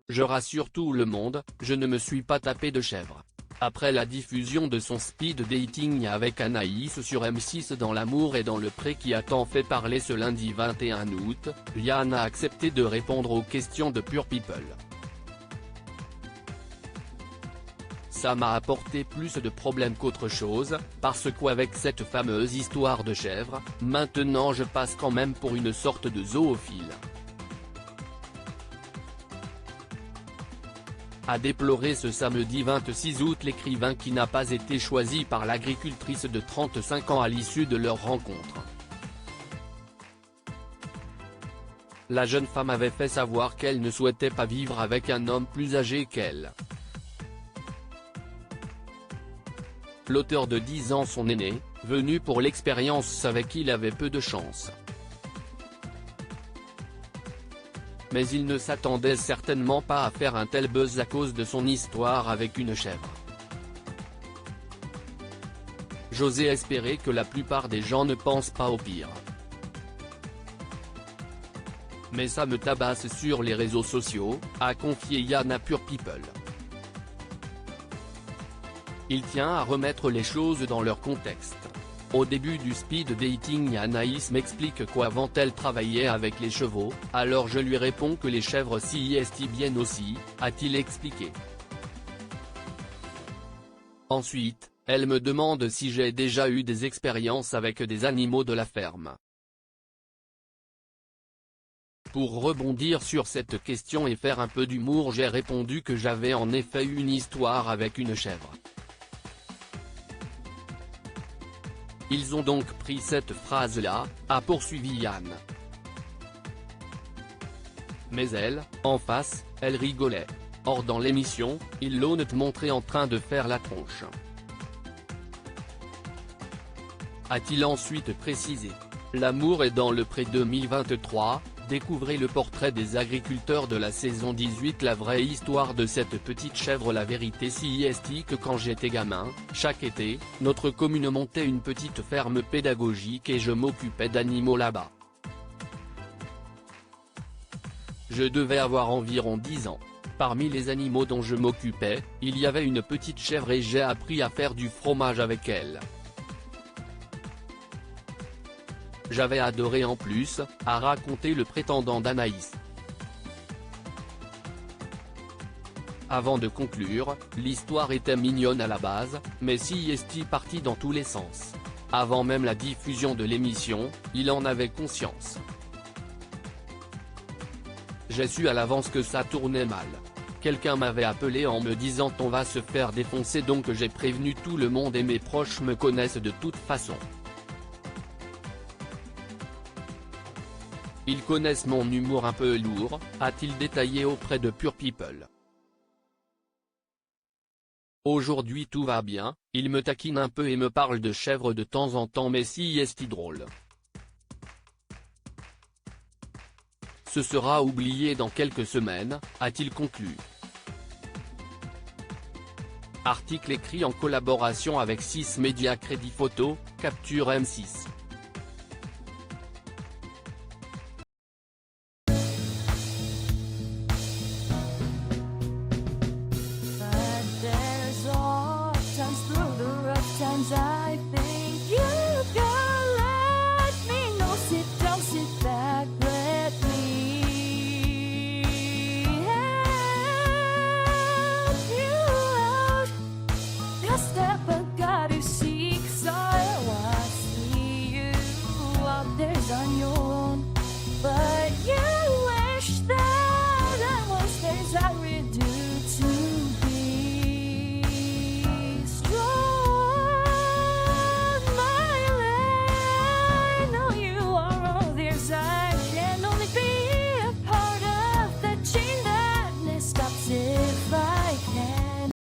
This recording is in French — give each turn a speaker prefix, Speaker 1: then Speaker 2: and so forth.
Speaker 1: Je rassure tout le monde, je ne me suis pas tapé de chèvre. Après la diffusion de son speed dating avec Anaïs sur M6 dans l'amour et dans le pré qui a tant fait parler ce lundi 21 août, Yann a accepté de répondre aux questions de Pure People. Ça m'a apporté plus de problèmes qu'autre chose, parce qu'avec cette fameuse histoire de chèvre, maintenant je passe quand même pour une sorte de zoophile. A déploré ce samedi 26 août l'écrivain qui n'a pas été choisi par l'agricultrice de 35 ans à l'issue de leur rencontre. La jeune femme avait fait savoir qu'elle ne souhaitait pas vivre avec un homme plus âgé qu'elle. L'auteur de 10 ans son aîné, venu pour l'expérience savait qu'il avait peu de chance. Mais il ne s'attendait certainement pas à faire un tel buzz à cause de son histoire avec une chèvre. J'osais espérer que la plupart des gens ne pensent pas au pire. Mais ça me tabasse sur les réseaux sociaux, a confié Yann à Pure People. Il tient à remettre les choses dans leur contexte. Au début du speed dating, Anaïs m'explique qu'avant elle travaillait avec les chevaux, alors je lui réponds que les chèvres s'y est bien aussi, a-t-il expliqué. Ensuite, elle me demande si j'ai déjà eu des expériences avec des animaux de la ferme. Pour rebondir sur cette question et faire un peu d'humour, j'ai répondu que j'avais en effet eu une histoire avec une chèvre. Ils ont donc pris cette phrase-là, a poursuivi Yann. Mais elle, en face, elle rigolait. Or dans l'émission, ils l'ont montré en train de faire la tronche. A-t-il ensuite précisé. L'amour est dans le pré 2023, découvrez le portrait des agriculteurs de la saison 18. La vraie histoire de cette petite chèvre. La vérité si est que quand j'étais gamin, chaque été, notre commune montait une petite ferme pédagogique et je m'occupais d'animaux là-bas. Je devais avoir environ 10 ans. Parmi les animaux dont je m'occupais, il y avait une petite chèvre et j'ai appris à faire du fromage avec elle. J'avais adoré en plus, a raconté le prétendant d'Anaïs. Avant de conclure, l'histoire était mignonne à la base, mais si est parti dans tous les sens. Avant même la diffusion de l'émission, il en avait conscience. J'ai su à l'avance que ça tournait mal. Quelqu'un m'avait appelé en me disant on va se faire défoncer, donc j'ai prévenu tout le monde et mes proches me connaissent de toute façon. Ils connaissent mon humour un peu lourd, a-t-il détaillé auprès de Pure People. Aujourd'hui tout va bien, il me taquine un peu et me parle de chèvre de temps en temps, mais si est drôle. Ce sera oublié dans quelques semaines, a-t-il conclu. Article écrit en collaboration avec 6 médias. Crédit photo, capture M6.